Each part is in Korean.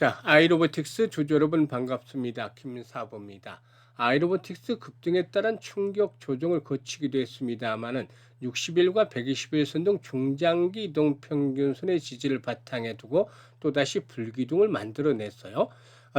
자, 아이로보틱스 주주 여러분 반갑습니다. 김사부입니다. 아이로보틱스 급등에 따른 충격 조정을 거치기도 했습니다만은 60일과 120일 선등 중장기 이동 평균선의 지지를 바탕에 두고 또다시 불기둥을 만들어냈어요.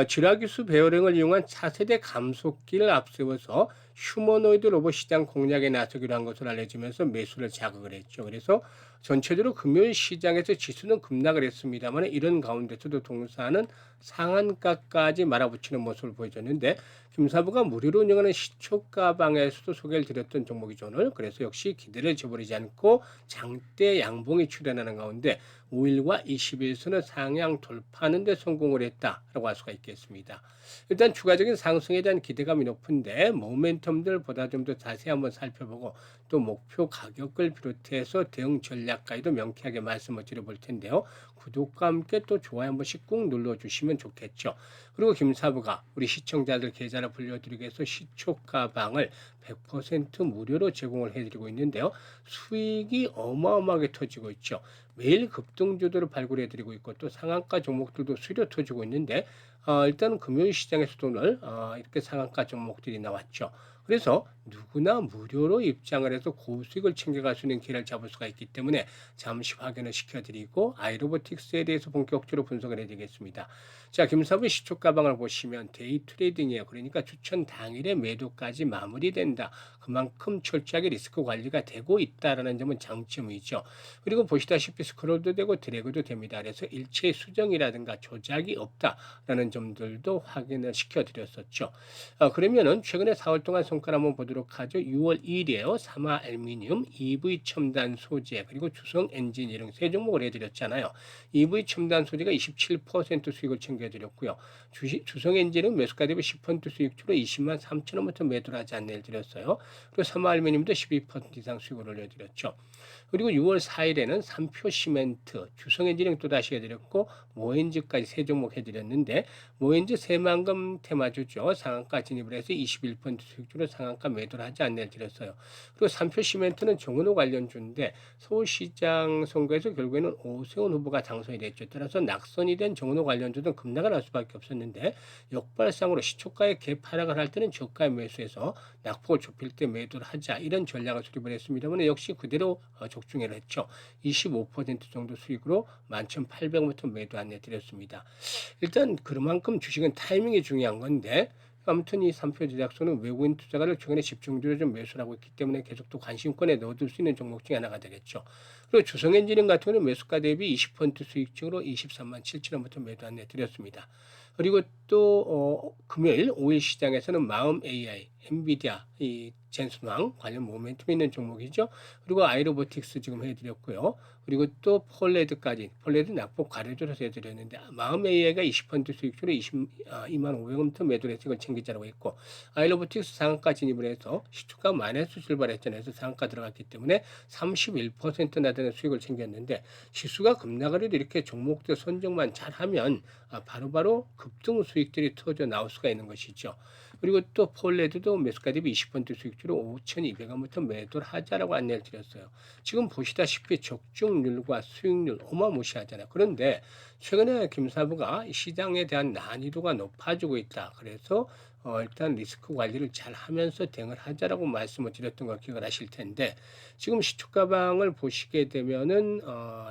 쥐라기수 배열행을 이용한 차세대 감속기를 앞세워서 휴머노이드 로봇 시장 공략에 나서기로 한 것으로 알려지면서 매수를 자극을 했죠. 그래서 전체적으로 금요일 시장에서 지수는 급락을 했습니다만 이런 가운데서도 동사는 상한가까지 말아붙이는 모습을 보여줬는데 김사부가 무료로 운영하는 시초가방에서도 소개를 드렸던 종목이죠 오늘. 그래서 역시 기대를 저버리지 않고 장대 양봉이 출현하는 가운데 5일과 20일선을 상향 돌파하는 데 성공을 했다라고 할 수가 있겠습니다. 일단 추가적인 상승에 대한 기대감이 높은데 모멘텀들보다 좀 더 자세히 한번 살펴보고 또 목표 가격을 비롯해서 대응 전략까지도 명쾌하게 말씀을 드려볼 텐데요. 구독과 함께 또 좋아요 한 번씩 꾹 눌러주시면 좋겠죠. 그리고 김사부가 우리 시청자들 계좌를 불려드리기 위해서 시초가방을 100% 무료로 제공을 해드리고 있는데요. 수익이 어마어마하게 터지고 있죠. 매일 급등주도를 발굴해드리고 있고 또 상한가 종목들도 수려 터지고 있는데 일단 금요일 시장에서도 오늘 이렇게 상한가 종목들이 나왔죠. 그래서 누구나 무료로 입장을 해서 고수익을 챙겨갈 수 있는 기회를 잡을 수가 있기 때문에 잠시 확인을 시켜드리고 아이로보틱스에 대해서 본격적으로 분석을 해드리겠습니다. 자, 김사부 시초 가방을 보시면 데이 트레이딩이에요. 그러니까 추천 당일에 매도까지 마무리된다. 그만큼 철저하게 리스크 관리가 되고 있다라는 점은 장점이죠. 그리고 보시다시피 스크롤도 되고 드래그도 됩니다. 그래서 일체 수정이라든가 조작이 없다라는 점들도 확인을 시켜드렸었죠. 그러면은 최근에 4월 동안 성과를 한번 보도록 하죠. 6월 2일이에요. 삼화 알루미늄, EV 첨단 소재, 그리고 주성 엔지니어링 세 종목을 해드렸잖아요. EV 첨단 소재가 27% 수익을 챙겨드렸고요. 주성 엔지니어링 매수가 대비 10% 수익주로 20만 3천 원부터 매도를 하지 않는 일 드렸어요. 그리고 삼화 알루미늄도 12% 이상 수익을 올려드렸죠. 그리고 6월 4일에는 삼표 시멘트, 주성 엔지니어링 또 다시 해드렸고 모엔즈까지 세 종목 해드렸는데 모엔즈 새만금 테마주죠. 상한가 진입을 해서 21% 수익주로 상한가 매도를 하지 않는 일 드렸어요. 그리고 삼표 시멘트는 정은호 관련주인데 서울시장 선거에서 결국에는 오세훈 후보가 당선이 됐죠. 따라서 낙선이 된 정은호 관련주는 급락을 할 수밖에 없었는데 역발상으로 시초가에 갭 하락을 할 때는 저가에 매수해서 낙폭을 좁힐 때 매도를 하자 이런 전략을 수립을 했습니다만 역시 그대로 적중을 했죠. 25% 정도 수익으로 11,800원부터 매도 안내 드렸습니다. 일단 그만큼 주식은 타이밍이 중요한 건데 아무튼 이 3표 제작소는 외국인 투자가를 최근에 집중적으로 좀 매수를 하고 있기 때문에 계속 또 관심권에 넣어둘 수 있는 종목 중에 하나가 되겠죠. 그리고 주성엔지니어링 같은 경우는 매수가 대비 20% 수익증으로 23만 7천 원부터 매도 안내 드렸습니다. 그리고 또 금요일 5일 시장에서는 마음 AI, 엔비디아, 이 젠슨왕 관련 모멘텀 있는 종목이죠. 그리고 아이로보틱스 지금 해드렸고요. 그리고 또 폴레드까지, 폴레드 낙폭 가려줘서 해드렸는데 마음 AI가 20% 수익주로 2만 500원부터 매도를 해서 이걸 챙기자라고 했고 아이로보틱스 상한가 진입을 해서 시초가 마이너스 출발했잖아요. 그래서 상한가 들어갔기 때문에 31%나 되는 수익을 챙겼는데 지수가 급락을 해도 이렇게 종목들 선정만 잘하면 바로바로 급등 수익들이 터져 나올 수가 있는 것이죠. 그리고 또 폴레드도 매수가 대비 20% 수익주로 5,200원부터 매도를 하자라고 안내를 드렸어요. 지금 보시다시피 적중률과 수익률 어마무시하잖아요. 그런데 최근에 김사부가 시장에 대한 난이도가 높아지고 있다. 그래서 일단 리스크 관리를 잘 하면서 대응을 하자라고 말씀을 드렸던 거 기억을 하실 텐데 지금 시초가방을 보시게 되면은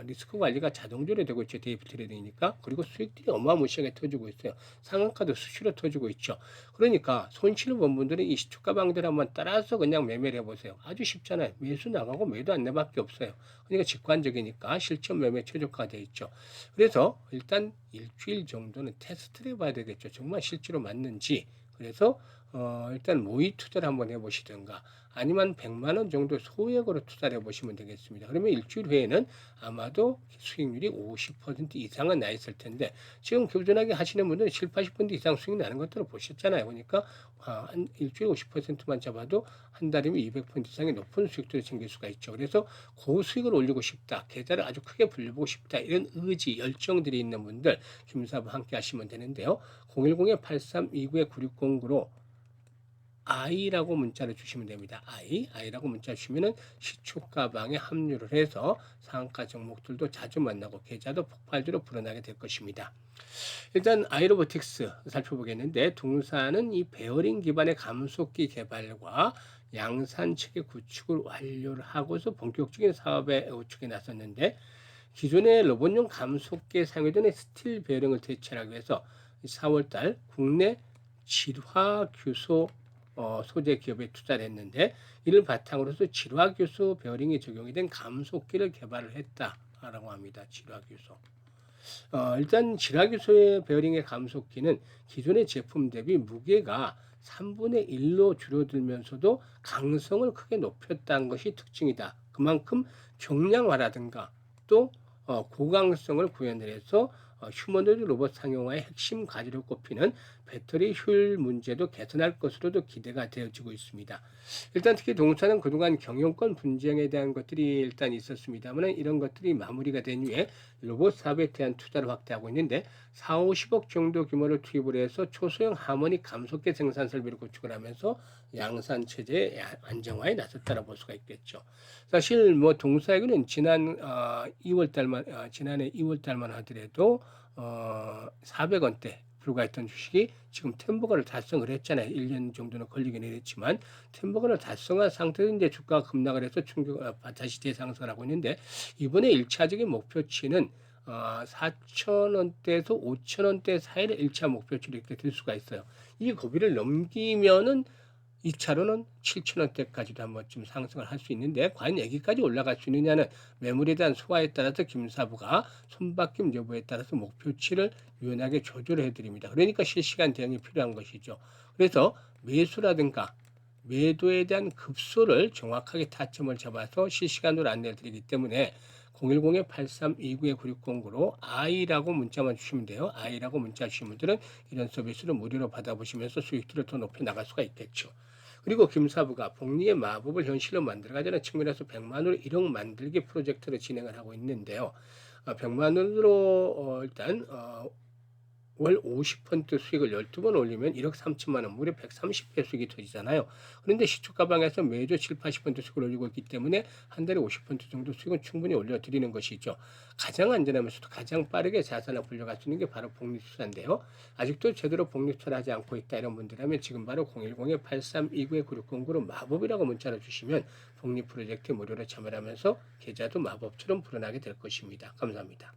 리스크 관리가 자동적으로 되고 있죠. 데이비 트레이딩이니까. 그리고 수익들이 어마무시하게 터지고 있어요. 상한가도 수시로 터지고 있죠. 그러니까 손실 본 분들은 이 시초가방들 한번 따라서 그냥 매매를 해보세요. 아주 쉽잖아요. 매수 나가고 매도 안내밖에 없어요. 그러니까 직관적이니까 실전 매매 최저가가 돼 있죠. 그래서 일단 일주일 정도는 테스트를 해봐야 되겠죠. 정말 실제로 맞는지. 그래서 일단 모의 투자를 한번 해보시든가 아니면 100만 원 정도 소액으로 투자를 해보시면 되겠습니다. 그러면 일주일 후에는 아마도 수익률이 50% 이상은 나 있을 텐데 지금 교전하게 하시는 분들은 7, 80% 이상 수익 나는 것들을 보셨잖아요. 그러니까 한 일주일에 50%만 잡아도 한 달이면 200% 이상의 높은 수익들을 챙길 수가 있죠. 그래서 고수익을 올리고 싶다, 계좌를 아주 크게 불려보고 싶다 이런 의지, 열정들이 있는 분들 김사부 함께 하시면 되는데요. 010-8329-9609로 I라고 문자를 주시면 됩니다. I라고 문자 주시면은 시초가방에 합류를 해서 상한가 종목들도 자주 만나고 계좌도 폭발적으로 불어나게 될 것입니다. 일단 아이로보틱스 살펴보겠는데 동사는 이 베어링 기반의 감속기 개발과 양산 체계 구축을 완료를 하고서 본격적인 사업에 우측에 나섰는데 기존의 로봇용 감속기에 사용되는 스틸 베어링을 대체하기 위해서 4월달 국내 질화교소 소재 기업에 투자를 했는데 이를 바탕으로서 질화교소 베어링이 적용이 된 감속기를 개발을 했다라고 합니다. 질화교소. 일단 질화교소의 베어링의 감속기는 기존의 제품 대비 무게가 3분의 1로 줄어들면서도 강성을 크게 높였다는 것이 특징이다. 그만큼 경량화라든가 또 고강성을 구현을 해서 휴머노이드 로봇 상용화의 핵심 과제로 꼽히는 배터리 효율 문제도 개선할 것으로도 기대가 되어지고 있습니다. 일단 특히 동사는 그동안 경영권 분쟁에 대한 것들이 일단 있었습니다만 이런 것들이 마무리가 된 후에 로봇 사업에 대한 투자를 확대하고 있는데 4, 50억 정도 규모를 투입을 해서 초소형 하모닉 감속계 생산 설비를 구축을 하면서 양산 체제 안정화에 나섰다고 볼 수가 있겠죠. 사실 뭐 동사에게는 지난해 2월 달만 하더라도 400원대 불과했던 주식이 지금 템버거를 달성을 했잖아요. 1년 정도는 걸리긴 했지만 템버거를 달성한 상태에서 이제 주가가 급락을 해서 다시 대상승을 하고 있는데 이번에 1차적인 목표치는 4,000원대에서 5,000원대 사이의 1차 목표치로 이렇게 될 수가 있어요. 이 고비를 넘기면은 2차로는 7,000원대까지도 한번 좀 상승을 할 수 있는데 과연 여기까지 올라갈 수 있느냐는 매물에 대한 소화에 따라서 김사부가 손바뀜 여부에 따라서 목표치를 유연하게 조절을 해드립니다. 그러니까 실시간 대응이 필요한 것이죠. 그래서 매수라든가 매도에 대한 급소를 정확하게 타점을 잡아서 실시간으로 안내해 드리기 때문에 010-8329-9609로 I라고 문자만 주시면 돼요. I라고 문자 주신 분들은 이런 서비스를 무료로 받아보시면서 수익들을 더 높여 나갈 수가 있겠죠. 그리고 김사부가 복리의 마법을 현실로 만들어가자는 측면에서 100만 원으로 1억 만들기 프로젝트를 진행을 하고 있는데요. 100만 원으로 일단 월 50% 수익을 12번 올리면 1억 3천만 원, 무려 130배 수익이 터지잖아요. 그런데 시초가방에서 매주 7, 80% 수익을 올리고 있기 때문에 한 달에 50% 정도 수익은 충분히 올려드리는 것이죠. 가장 안전하면서도 가장 빠르게 자산을 불려갈 수 있는 게 바로 복리투자인데요. 아직도 제대로 복리투자를 하지 않고 있다 이런 분들이라면 지금 바로 010-8329-9609로 마법이라고 문자를 주시면 복리 프로젝트 무료로 참여하면서 계좌도 마법처럼 불어나게 될 것입니다. 감사합니다.